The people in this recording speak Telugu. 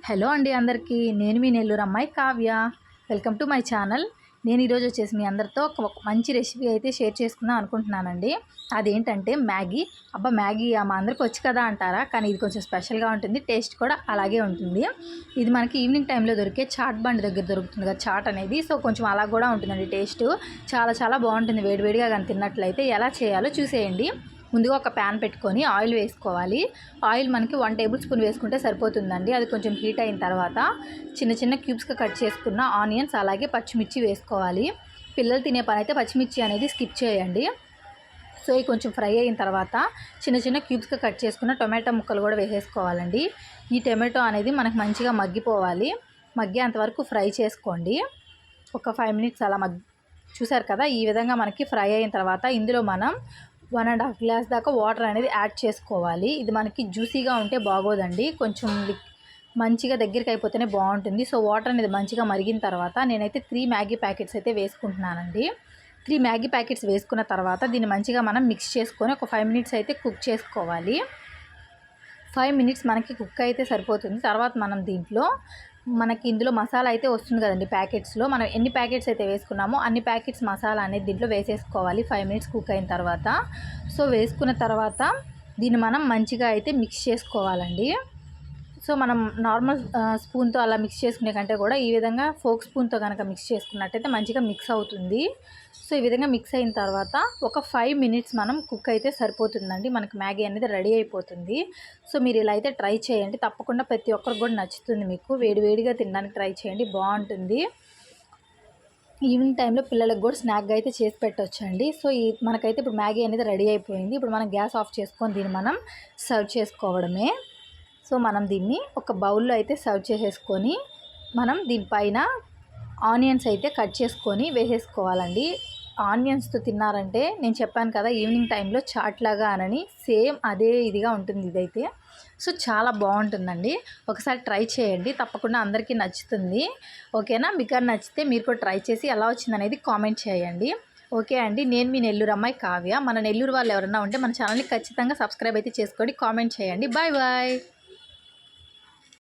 హలో అండి అందరికీ నేను మీ నెల్లూరు అమ్మాయి Kavya. Welcome to my channel. నేను ఈరోజు వచ్చేసి మీ అందరితో ఒక మంచి రెసిపీ అయితే షేర్ చేసుకుందాం అనుకుంటున్నానండి. అదేంటంటే మ్యాగీ. మ్యాగీ మా అందరికి వచ్చు కదా అంటారా, కానీ ఇది కొంచెం స్పెషల్గా ఉంటుంది, టేస్ట్ కూడా అలాగే ఉంటుంది. ఇది మనకి ఈవినింగ్ టైంలో దొరికే చాట్ బండి దగ్గర దొరుకుతుంది కదా చాట్ అనేది. సో కొంచెం అలా కూడా ఉంటుందండి, టేస్ట్ చాలా చాలా బాగుంటుంది. వేడివేడిగా కానీ తిన్నట్లయితే ఎలా చేయాలో చూసేయండి. ముందుగా ఒక ప్యాన్ పెట్టుకొని ఆయిల్ వేసుకోవాలి. ఆయిల్ మనకి 1 టేబుల్ స్పూన్ వేసుకుంటే సరిపోతుందండి. అది కొంచెం హీట్ అయిన తర్వాత చిన్న చిన్న క్యూబ్స్గా కట్ చేసుకున్న ఆనియన్స్ అలాగే పచ్చిమిర్చి వేసుకోవాలి. పిల్లలు తినే పని అయితే పచ్చిమిర్చి అనేది స్కిప్ చేయండి. సో ఇవి కొంచెం ఫ్రై అయిన తర్వాత చిన్న చిన్న క్యూబ్స్గా కట్ చేసుకున్న టొమాటో ముక్కలు కూడా వేసేసుకోవాలండి. ఈ టొమాటో అనేది మనకు మంచిగా మగ్గిపోవాలి. మగ్గేంతవరకు ఫ్రై చేసుకోండి. ఒక 5 మినిట్స్ అలా చూసారు కదా, ఈ విధంగా మనకి ఫ్రై అయిన తర్వాత ఇందులో మనం 1.5 గ్లాస్ దాకా వాటర్ అనేది యాడ్ చేసుకోవాలి. ఇది మనకి జ్యూసీగా ఉంటే బాగోదండి, కొంచెం మంచిగా దగ్గరికి అయిపోతేనే బాగుంటుంది. సో వాటర్ అనేది మంచిగా మరిగిన తర్వాత నేనైతే 3 మ్యాగీ ప్యాకెట్స్ అయితే వేసుకుంటున్నానండి. 3 మ్యాగీ ప్యాకెట్స్ వేసుకున్న తర్వాత దీన్ని మంచిగా మనం మిక్స్ చేసుకొని ఒక 5 మినిట్స్ అయితే కుక్ చేసుకోవాలి. 5 మినిట్స్ మనకి కుక్ అయితే సరిపోతుంది. తర్వాత మనం మనకి ఇందులో మసాలా అయితే వస్తుంది కదండి ప్యాకెట్స్లో. మనం ఎన్ని ప్యాకెట్స్ అయితే వేసుకున్నామో అన్ని ప్యాకెట్స్ మసాలా అనేది దీంట్లో వేసేసుకోవాలి 5 మినిట్స్ కుక్ అయిన తర్వాత. సో వేసుకున్న తర్వాత దీన్ని మనం మంచిగా అయితే మిక్స్ చేసుకోవాలండి. సో మనం నార్మల్ స్పూన్తో అలా మిక్స్ చేసుకునే కంటే కూడా ఈ విధంగా ఫోక్ స్పూన్తో కనుక మిక్స్ చేసుకున్నట్టయితే మంచిగా మిక్స్ అవుతుంది. సో ఈ విధంగా మిక్స్ అయిన తర్వాత ఒక 5 మినిట్స్ మనం కుక్ అయితే సరిపోతుందండి, మనకి మ్యాగీ అనేది రెడీ అయిపోతుంది. సో మీరు ఇలా అయితే ట్రై చేయండి, తప్పకుండా ప్రతి ఒక్కరికి కూడా నచ్చుతుంది. మీకు వేడివేడిగా తినడానికి ట్రై చేయండి, బాగుంటుంది. ఈవినింగ్ టైంలో పిల్లలకు కూడా స్నాక్గా అయితే చేసి పెట్టొచ్చండి. సో మనకైతే ఇప్పుడు మ్యాగీ అనేది రెడీ అయిపోయింది. ఇప్పుడు మనం గ్యాస్ ఆఫ్ చేసుకొని దీన్ని మనం సర్వ్ చేసుకోవడమే. సో మనం దీన్ని ఒక బౌల్లో అయితే సర్వ్ చేసేసుకొని మనం దీనిపైన ఆనియన్స్ అయితే కట్ చేసుకొని వేసేసుకోవాలండి. ఆనియన్స్తో తిన్నారంటే నేను చెప్పాను కదా ఈవినింగ్ టైంలో చాట్ లాగా అనని, సేమ్ అదే ఇదిగా ఉంటుంది ఇదైతే. సో చాలా బాగుంటుందండి, ఒకసారి ట్రై చేయండి, తప్పకుండా అందరికీ నచ్చుతుంది. ఓకేనా? మీకు నచ్చితే మీరు కూడా ట్రై చేసి ఎలా వచ్చిందనేది కామెంట్ చేయండి. ఓకే అండి, నేను మీ నెల్లూరు అమ్మాయి కావ్య. మన నెల్లూరు వాళ్ళు ఎవరైనా ఉంటే మన ఛానల్ని ఖచ్చితంగా సబ్స్క్రైబ్ అయితే చేసుకోండి, కామెంట్ చేయండి. Bye bye.